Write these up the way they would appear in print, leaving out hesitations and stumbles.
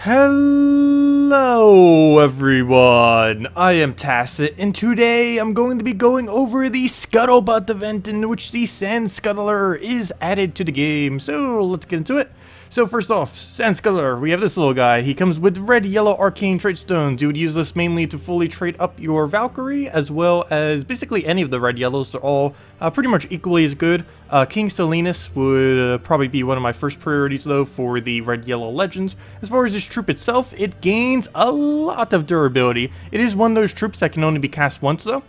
Hello everyone, I am Tacet, and today I'm going to be going over the Scuttlebutt event in which the Sand Scuttler is added to the game, so let's get into it. So first off, Sand Scuttler, we have this little guy. He comes with red, yellow, arcane Traitstones. You would use this mainly to fully trade up your Valkyrie, as well as basically any of the red yellows. They're all pretty much equally as good. King Salinas would probably be one of my first priorities though for the red yellow legends. As far as this troop itself, it gains a lot of durability. It is one of those troops that can only be cast once though.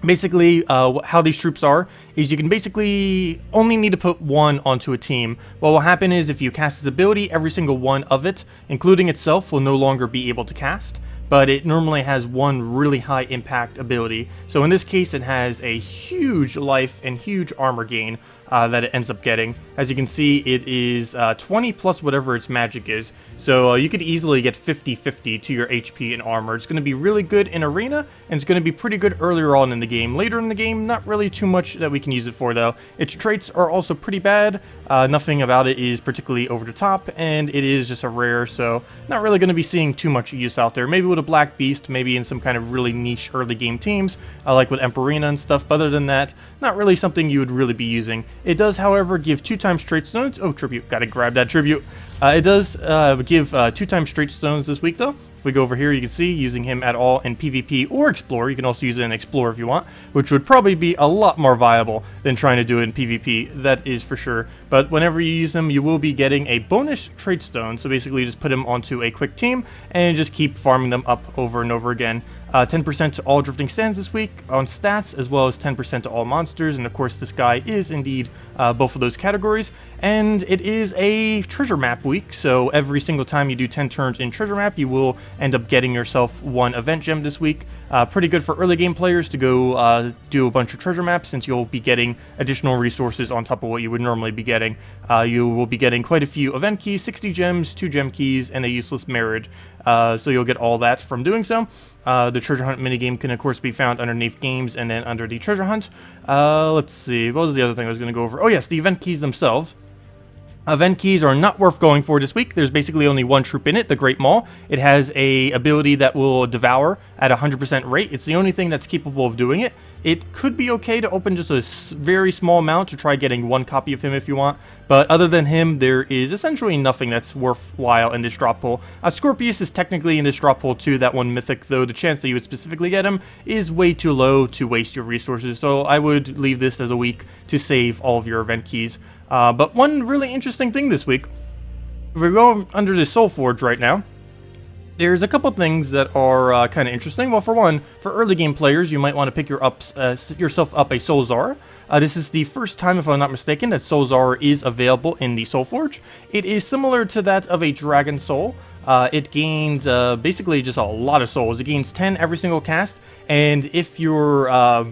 Basically, how these troops are, is you can basically only need to put one onto a team. What will happen is if you cast its ability, every single one of it, including itself, will no longer be able to cast. But it normally has one really high impact ability. So in this case, it has a huge life and huge armor gain that it ends up getting. As you can see, it is 20 plus whatever its magic is. So you could easily get 50-50 to your HP and armor. It's going to be really good in arena, and it's going to be pretty good earlier on in the game. Later in the game, not really too much that we can use it for though. Its traits are also pretty bad. Nothing about it is particularly over the top, and it is just a rare, so not really going to be seeing too much use out there. Maybe with a Black Beast, maybe in some kind of really niche early game teams, like with Emperina and stuff, but other than that, not really something you would really be using. It does, however, give 2 times Traitstones. Oh, tribute, gotta grab that tribute. It does give 2 times Traitstones this week though. If we go over here, you can see using him at all in PvP or Explorer. You can also use it in Explorer if you want, which would probably be a lot more viable than trying to do it in PvP, that is for sure. But whenever you use him, you will be getting a bonus Traitstone, so basically just put him onto a quick team and just keep farming them up over and over again. 10% to all Drifting Sands this week on stats, as well as 10% to all monsters, and of course this guy is indeed both of those categories. And it is a treasure map week, so every single time you do 10 turns in treasure map, you will end up getting yourself 1 event gem this week. Pretty good for early game players to go do a bunch of treasure maps, since you'll be getting additional resources on top of what you would normally be getting. You will be getting quite a few event keys, 60 gems, 2 gem keys, and a useless merit. So you'll get all that from doing so. The treasure hunt minigame can of course be found underneath games and then under the treasure hunt. Let's see, what was the other thing I was going to go over? Oh yes, the event keys themselves. Event keys are not worth going for this week. There's basically only one troop in it, the Great Maul. It has a ability that will devour at 100% rate. It's the only thing that's capable of doing it. It could be okay to open just a very small amount to try getting 1 copy of him if you want, but other than him, there is essentially nothing that's worthwhile in this drop pool. Scorpius is technically in this drop pool too, that one mythic, though the chance that you would specifically get him is way too low to waste your resources, so I would leave this as a week to save all of your event keys. But one really interesting thing this week, we're going under the Soulforge right now. There's a couple things that are kind of interesting. Well, for one, for early game players, you might want to pick yourself up a Soulzar. This is the first time, if I'm not mistaken, that Soulzar is available in the Soulforge. It is similar to that of a Dragon Soul. It gains basically just a lot of souls. It gains 10 every single cast, and if your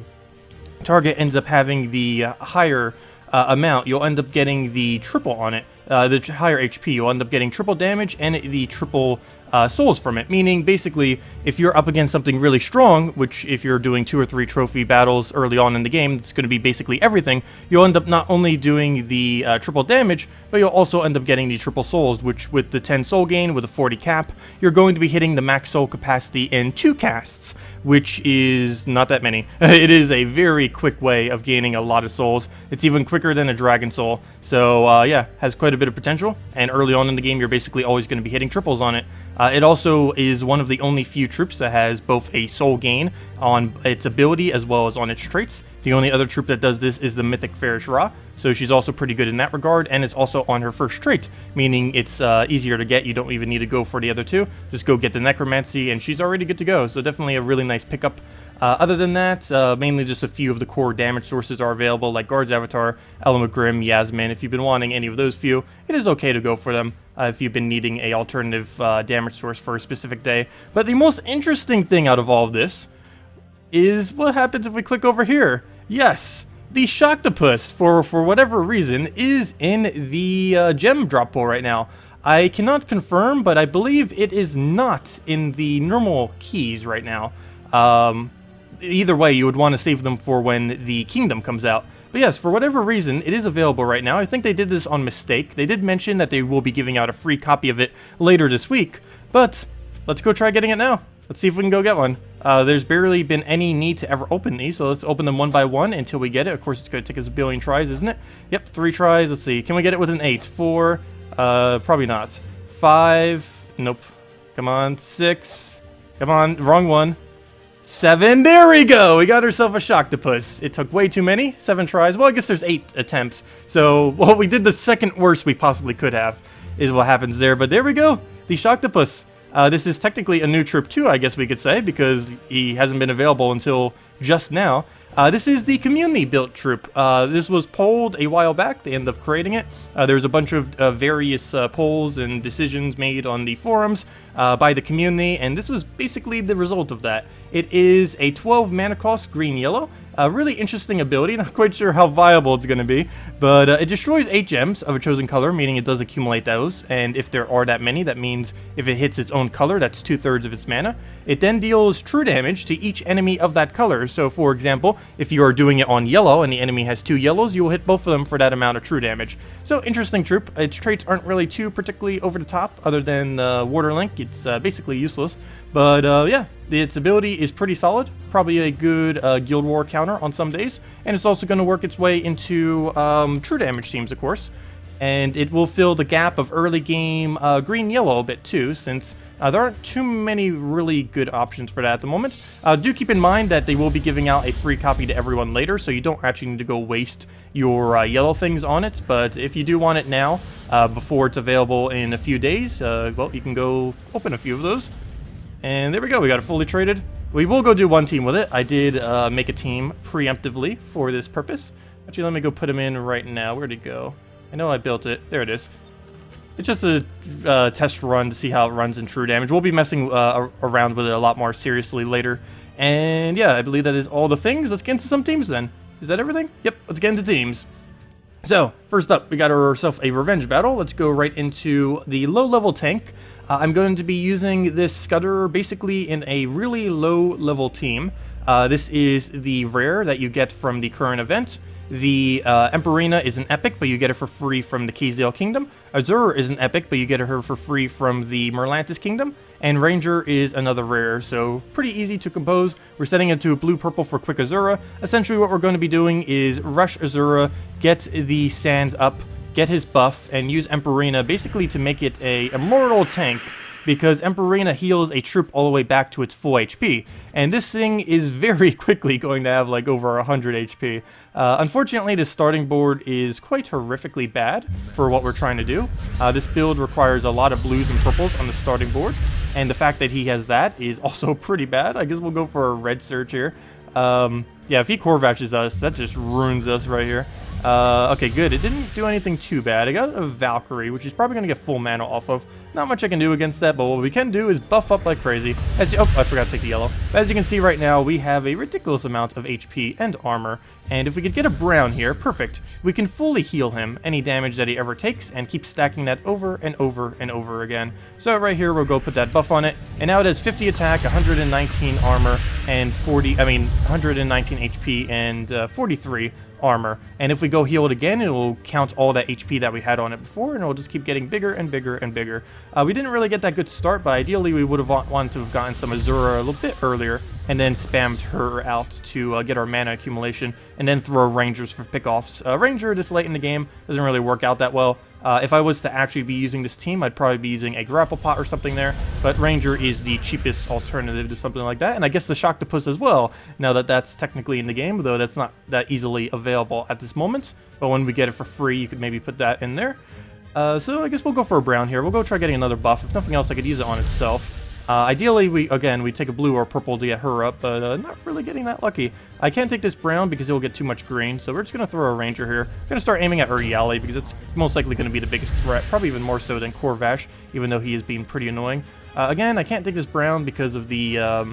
target ends up having the higher amount, you'll end up getting the triple on it. The higher HP, you'll end up getting triple damage and the triple souls from it. Meaning, basically, if you're up against something really strong, which if you're doing 2 or 3 trophy battles early on in the game, it's going to be basically everything, you'll end up not only doing the triple damage, but you'll also end up getting the triple souls, which with the 10 soul gain, with a 40 cap, you're going to be hitting the max soul capacity in 2 casts, which is not that many. It is a very quick way of gaining a lot of souls. It's even quicker than a Dragon Soul, so yeah, has quite a bit of potential, and early on in the game, you're basically always going to be hitting triples on it. It also is one of the only few troops that has both a soul gain on its ability as well as on its traits. The only other troop that does this is the Mythic Fairish Ra, so she's also pretty good in that regard, and it's also on her first trait, meaning it's easier to get. You don't even need to go for the other 2. Just go get the Necromancy, and she's already good to go, so definitely a really nice pickup. Other than that, mainly just a few of the core damage sources are available, like Guard's Avatar, Element Grim, Yasmin. If you've been wanting any of those few, it is okay to go for them if you've been needing a alternative damage source for a specific day. But the most interesting thing out of all of this is what happens if we click over here. Yes, the Shocktopus, for whatever reason, is in the gem drop pool right now. I cannot confirm, but I believe it is not in the normal keys right now. either way, you would want to save them for when the kingdom comes out. But yes, for whatever reason, it is available right now. I think they did this on mistake. They did mention that they will be giving out a free copy of it later this week, but let's go try getting it now. Let's see if we can go get one. There's barely been any need to ever open these, so let's open them one by one until we get it. Of course, it's going to take us a billion tries, isn't it? Yep, 3 tries. Let's see. Can we get it with an 8? 4? Probably not. 5? Nope. Come on. 6? Come on. Wrong one. 7? There we go! We got ourselves a Shocktopus. It took way too many. 7 tries. Well, I guess there's 8 attempts. So, well, we did the second worst we possibly could have, is what happens there. But there we go. The Shocktopus. This is technically a new troop too, I guess we could say, because he hasn't been available until just now. This is the community-built troop. This was polled a while back. They ended up creating it. There's a bunch of various polls and decisions made on the forums by the community, and this was basically the result of that. It is a 12 mana cost green-yellow. A really interesting ability. Not quite sure how viable it's going to be, but it destroys 8 gems of a chosen color, meaning it does accumulate those, and if there are that many, that means if it hits its own color, that's 2/3 of its mana. It then deals true damage to each enemy of that color. So, for example, if you are doing it on yellow and the enemy has 2 yellows, you will hit both of them for that amount of true damage. So, interesting troop. Its traits aren't really too particularly over the top, other than Water Link. It's basically useless. But yeah, its ability is pretty solid. Probably a good Guild War counter on some days. And it's also going to work its way into true damage teams, of course. And it will fill the gap of early game green-yellow a bit too, since there aren't too many really good options for that at the moment. Do keep in mind that they will be giving out a free copy to everyone later, so you don't actually need to go waste your yellow things on it. But if you do want it now, before it's available in a few days, well, you can go open a few of those. And there we go, we got it fully traded. We will go do one team with it. I did make a team preemptively for this purpose. Actually, let me go put him in right now. Where'd it go? I know I built it. There it is. It's just a test run to see how it runs in true damage. We'll be messing around with it a lot more seriously later. And yeah, I believe that is all the things. Let's get into some teams then. Is that everything? Yep, let's get into teams. So, first up, we got ourselves a revenge battle. Let's go right into the low-level tank. I'm going to be using this Scudder basically in a really low-level team. This is the rare that you get from the current event. The Emperina is an epic, but you get it for free from the Kazale Kingdom. Azure is an epic, but you get her for free from the Merlantis Kingdom. And Ranger is another rare, so pretty easy to compose. We're setting it to a blue-purple for Quick Azura. Essentially what we're going to be doing is rush Azura, get the Sand up, get his buff, and use Emperina basically to make it a immortal tank, because Emperina heals a troop all the way back to its full HP. And this thing is very quickly going to have like over 100 HP. Unfortunately, the starting board is quite horrifically bad for what we're trying to do. This build requires a lot of blues and purples on the starting board. And the fact that he has that is also pretty bad. I guess we'll go for a red search here. Yeah, if he Corvaches us, that just ruins us right here. Okay, good. It didn't do anything too bad. I got a Valkyrie, which is probably going to get full mana off of. Not much I can do against that, but what we can do is buff up like crazy. Oh, I forgot to take the yellow. But as you can see right now, we have a ridiculous amount of HP and armor. And if we could get a brown here, perfect. We can fully heal him any damage that he ever takes and keep stacking that over and over and over again. So right here, we'll go put that buff on it. And now it has 50 attack, 119 armor, and 119 HP and 43 armor. And if we go heal it again, it will count all that HP that we had on it before, and it will just keep getting bigger and bigger and bigger. We didn't really get that good start, but ideally we would have wanted to have gotten some Azura a little bit earlier, and then spammed her out to get our mana accumulation, and then throw Rangers for pickoffs. Ranger this late in the game doesn't really work out that well. If I was to actually be using this team, I'd probably be using a Grapple Pot or something there, but Ranger is the cheapest alternative to something like that, and I guess the Shocktopus as well, now that that's technically in the game, though that's not that easily available at this moment. But when we get it for free, you could maybe put that in there. So I guess we'll go for a brown here. We'll go try getting another buff. If nothing else, I could use it on itself. Ideally, we take a blue or purple to get her up, but not really getting that lucky. I can't take this brown because it'll get too much green, so we're just going to throw a Ranger here. I'm going to start aiming at Uriali because it's most likely going to be the biggest threat, probably even more so than Corvash, even though he is being pretty annoying. Again, I can't take this brown because of the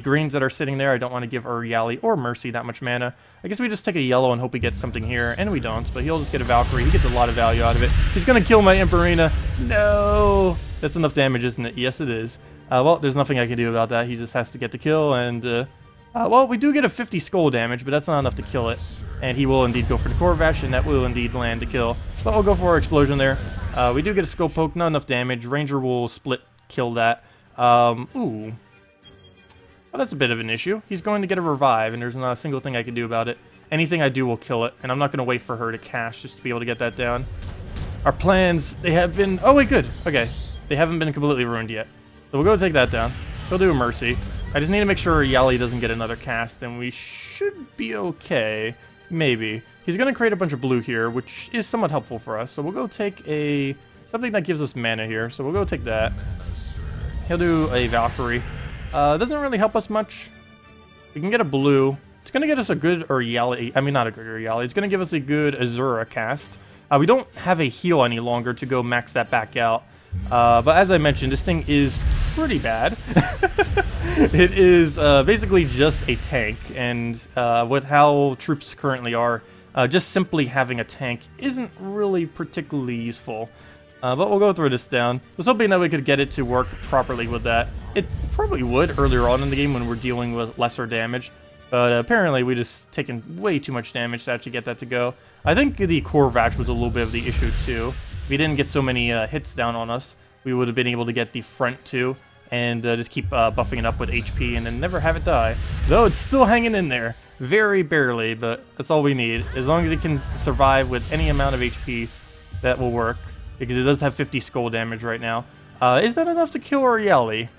greens that are sitting there. I don't want to give Uriali or Mercy that much mana. I guess we just take a yellow and hope we get something here, and we don't, but he'll just get a Valkyrie. He gets a lot of value out of it. He's going to kill my Emperina. No! That's enough damage, isn't it? Yes, it is. Well, there's nothing I can do about that. He just has to get the kill, and Well, we do get a 50 skull damage, but that's not enough to kill it. And he will indeed go for the Corvash, and that will indeed land to kill. But we'll go for our explosion there. We do get a skull poke, not enough damage. Ranger will split kill that. Ooh. Well, that's a bit of an issue. He's going to get a revive, and there's not a single thing I can do about it. Anything I do will kill it, and I'm not going to wait for her to cast just to be able to get that down. Our plans, they have been... Oh, wait, good. Okay. They haven't been completely ruined yet. So we'll go take that down. He'll do a Mercy. I just need to make sure Yali doesn't get another cast, and we should be okay. Maybe. He's going to create a bunch of blue here, which is somewhat helpful for us. So we'll go take a... something that gives us mana here. So we'll go take that. He'll do a Valkyrie. Doesn't really help us much. We can get a blue. It's going to get us a good Yali. I mean, not a good Yali. It's going to give us a good Azura cast. We don't have a heal any longer to go max that back out. But as I mentioned, this thing is pretty bad. It is basically just a tank, and with how troops currently are, just simply having a tank isn't really particularly useful. But we'll go through this down. I was hoping that we could get it to work properly with that. It probably would earlier on in the game when we're dealing with lesser damage. But apparently we just taken way too much damage to actually get that to go. I think the Corvash was a little bit of the issue too. If we didn't get so many hits down on us, we would have been able to get the front too, and just keep buffing it up with HP and then never have it die. Though it's still hanging in there. Very barely, but that's all we need. As long as it can survive with any amount of HP, that will work. Because it does have 50 skull damage right now. Is that enough to kill Oriali?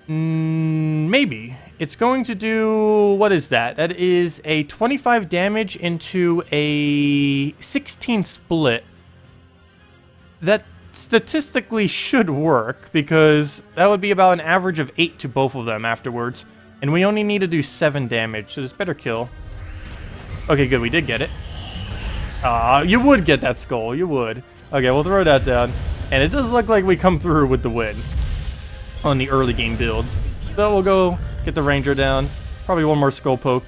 Maybe. It's going to do... What is that? That is a 25 damage into a 16 split. That statistically should work, because that would be about an average of 8 to both of them afterwards. And we only need to do 7 damage, so this better kill. Okay, good. We did get it. You would get that skull. You would. Okay, we'll throw that down. And it does look like we come through with the win on the early game builds. So we'll go get the Ranger down. Probably one more skull poke.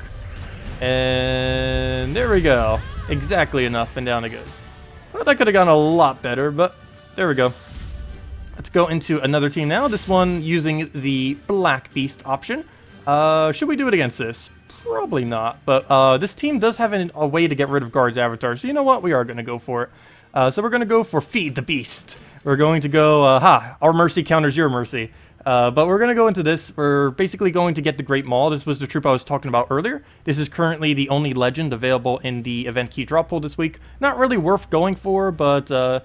And there we go. Exactly enough, and down it goes. Well, that could have gone a lot better, but there we go. Let's go into another team now. This one using the Black Beast option. Should we do it against this? Probably not, but this team does have a way to get rid of Guard's avatar, so you know what? We are going to go for it. So we're going to go for Feed the Beast. We're going to go, our mercy counters your mercy. But we're going to go into this. We're basically going to get the Great Maul. This was the troop I was talking about earlier. This is currently the only legend available in the event key drop pool this week. Not really worth going for, but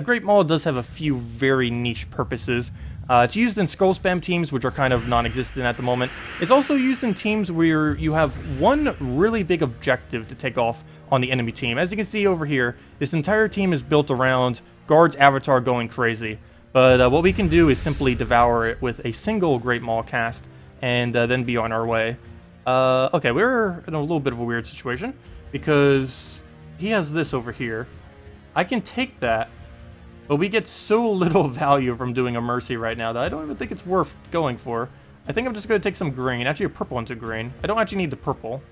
Great Maul does have a few very niche purposes. It's used in scroll spam teams, which are kind of non-existent at the moment. It's also used in teams where you have one really big objective to take off on the enemy team. As you can see over here, this entire team is built around Guard's avatar going crazy. But what we can do is simply devour it with a single Great Maul cast, and then be on our way. Okay, we're in a little bit of a weird situation, because he has this over here. I can take that, but we get so little value from doing a Mercy right now that I don't even think it's worth going for. I think I'm just going to take some green, actually a purple into green. I don't actually need the purple,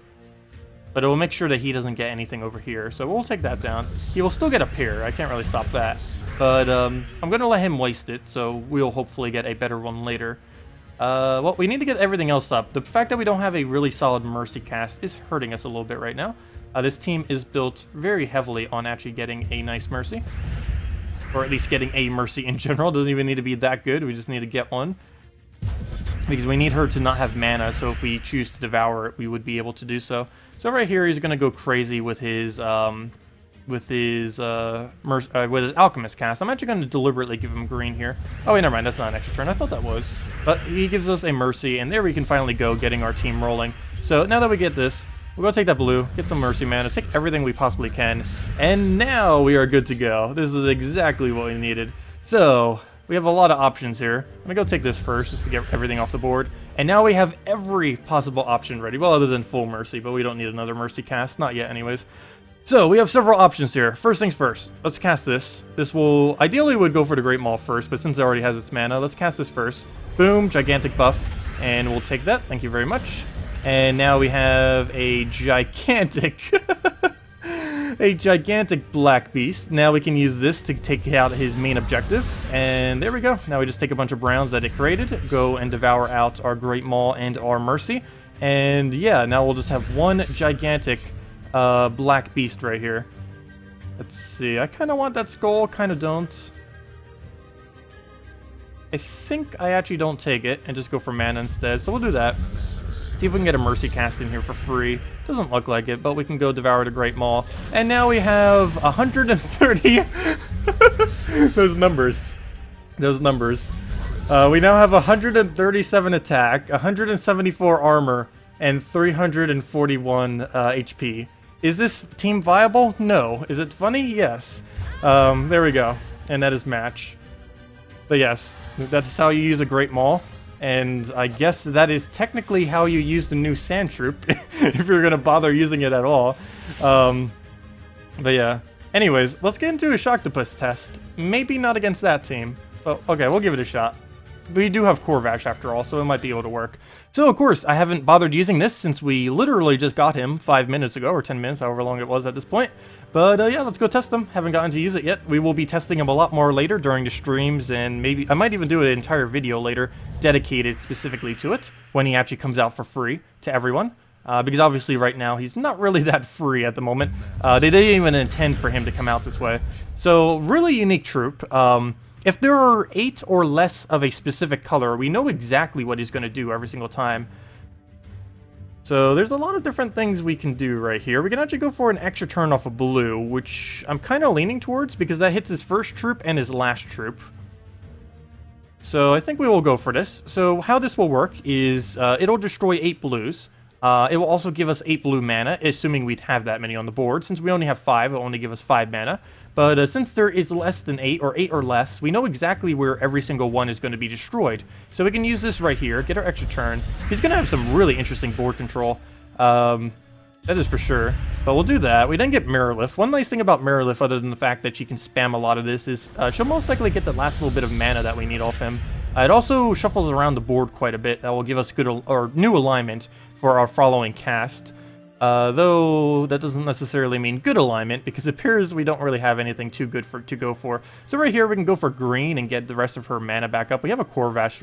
but it will make sure that he doesn't get anything over here. So we'll take that down. He will still get a pair. I can't really stop that. But I'm going to let him waste it, so we'll hopefully get a better one later. Well, we need to get everything else up. The fact that we don't have a really solid Mercy cast is hurting us a little bit right now. This team is built very heavily on actually getting a nice Mercy. Or at least getting a Mercy in general. Doesn't even need to be that good. We just need to get one. Because we need her to not have mana, so if we choose to devour it, we would be able to do so. So right here, he's going to go crazy with his Alchemist cast. I'm actually going to deliberately give him green here. Oh wait, never mind, that's not an extra turn. I thought that was. But he gives us a Mercy, and there we can finally go, getting our team rolling. So now that we get this, we'll go take that blue, get some Mercy mana, take everything we possibly can, and now we are good to go. This is exactly what we needed. So we have a lot of options here. I'm going to go take this first, just to get everything off the board. And now we have every possible option ready. Well, other than full Mercy, but we don't need another Mercy cast. Not yet, anyways. So, we have several options here. First things first, let's cast this. This will... Ideally, would go for the Great Maul first, but since it already has its mana, let's cast this first. Boom, gigantic buff. And we'll take that. Thank you very much. And now we have a gigantic... a gigantic black beast. Now we can use this to take out his main objective. And there we go. Now we just take a bunch of browns that it created, go and devour out our Great Maw and our Mercy. And yeah, now we'll just have one gigantic black beast right here. Let's see. I kind of want that skull, kind of don't. I think I actually don't take it and just go for mana instead, so we'll do that. See if we can get a Mercy cast in here for free. Doesn't look like it, but we can go devour the Great Maw. And now we have 130... Those numbers. Those numbers. We now have 137 attack, 174 armor, and 341 HP. Is this team viable? No. Is it funny? Yes. There we go. And that is match. But yes, that's how you use a Great Maw. And I guess that is technically how you use the new Sand Troop, if you're going to bother using it at all. But yeah. Anyways, let's get into a Shocktopus test. Maybe not against that team. But okay, we'll give it a shot. We do have Corvash after all, so it might be able to work. So, of course, I haven't bothered using this since we literally just got him 5 minutes ago, or 10 minutes, however long it was at this point. But, yeah, let's go test him. Haven't gotten to use it yet. We will be testing him a lot more later during the streams, and maybe I might even do an entire video later dedicated specifically to it when he actually comes out for free to everyone. Because obviously right now he's not really that free at the moment. They didn't even intend for him to come out this way. So, really unique troop. If there are 8 or less of a specific color, we know exactly what he's going to do every single time. So there's a lot of different things we can do right here. We can actually go for an extra turn off of blue, which I'm kind of leaning towards because that hits his first troop and his last troop. So I think we will go for this. So how this will work is it'll destroy 8 blues. It will also give us 8 blue mana, assuming we'd have that many on the board. Since we only have 5, it'll only give us 5 mana. But since there is less than 8, or 8 or less, we know exactly where every single one is going to be destroyed. So we can use this right here, get our extra turn. He's going to have some really interesting board control. That is for sure. But we'll do that. We then get Mirrorlift. One nice thing about Mirrorlift, other than the fact that she can spam a lot of this, is she'll most likely get the last little bit of mana that we need off him. It also shuffles around the board quite a bit. That will give us good or new alignment for our following cast. Though that doesn't necessarily mean good alignment, because it appears we don't really have anything too good to go for. So right here we can go for green and get the rest of her mana back up. We have a Corvash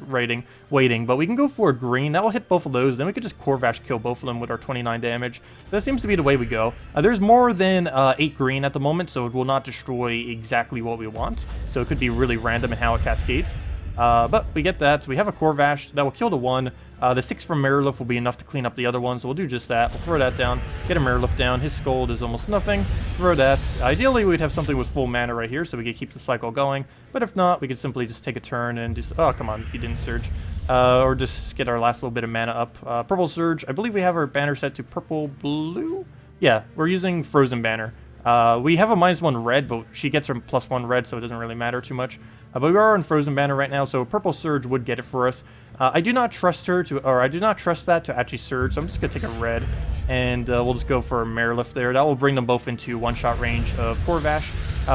waiting, but we can go for green. That will hit both of those. Then we could just Corvash kill both of them with our 29 damage. So that seems to be the way we go. There's more than 8 green at the moment, so it will not destroy exactly what we want. So it could be really random in how it cascades. But we get that. So we have a Corvash that will kill the 1. The 6 from Mirrorlift will be enough to clean up the other one, so we'll do just that. We'll throw that down, get a Mirrorlift down. His Scold is almost nothing. Throw that. Ideally, we'd have something with full mana right here, so we could keep the cycle going. But if not, we could simply just take a turn and just... Oh, come on, he didn't Surge. Or just get our last little bit of mana up. Purple Surge. I believe we have our banner set to purple-blue? Yeah, we're using Frozen Banner. We have a -1 red, but she gets her +1 red, so it doesn't really matter too much. But we are on Frozen Banner right now, so Purple Surge would get it for us. I do not trust her to, or I do not trust that to actually Surge, so I'm just going to take a red, and we'll just go for a Mirrorlift there. That will bring them both into one-shot range of Corvash.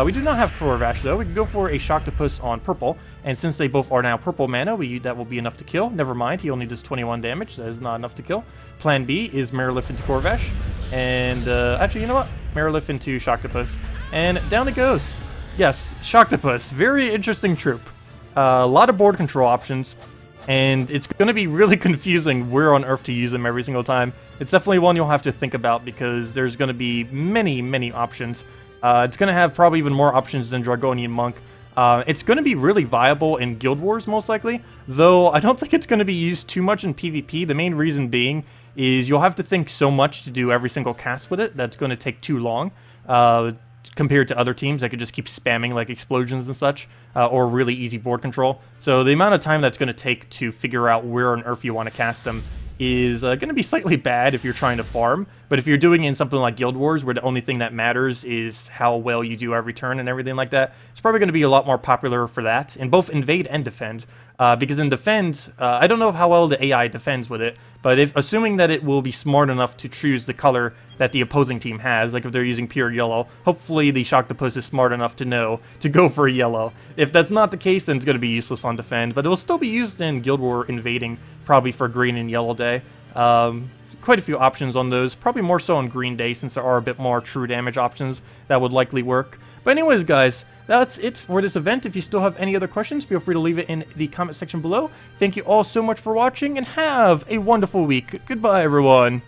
We do not have Corvash, though. We can go for a Shocktopus on purple, and since they both are now purple mana, that will be enough to kill. Never mind, he only does 21 damage. That is not enough to kill. Plan B is Mirrorlift into Corvash, and actually, you know what? Mirrorlift into Shocktopus, and down it goes. Yes, Shocktopus, very interesting troop. A lot of board control options, and it's going to be really confusing where on earth to use them every single time. It's definitely one you'll have to think about because there's going to be many options. It's going to have probably even more options than Dragonian Monk. It's going to be really viable in Guild Wars, most likely, though I don't think it's going to be used too much in PvP. The main reason being is you'll have to think so much to do every single cast with it that's going to take too long. Compared to other teams that could just keep spamming like explosions and such, or really easy board control. So the amount of time that's going to take to figure out where on earth you want to cast them is going to be slightly bad if you're trying to farm, but if you're doing it in something like Guild Wars, where the only thing that matters is how well you do every turn and everything like that, it's probably going to be a lot more popular for that, in both Invade and Defend, because in Defend, I don't know how well the AI defends with it, but assuming that it will be smart enough to choose the color that the opposing team has, like if they're using pure yellow, hopefully the Shocktopus is smart enough to know to go for a yellow. If that's not the case, then it's going to be useless on Defend, but it will still be used in Guild War Invading, probably for green and yellow day. Quite a few options on those, probably more so on Green Day since there are a bit more true damage options that would likely work. But anyways, guys, that's it for this event. If you still have any other questions, feel free to leave it in the comment section below. Thank you all so much for watching, and have a wonderful week. Goodbye, everyone.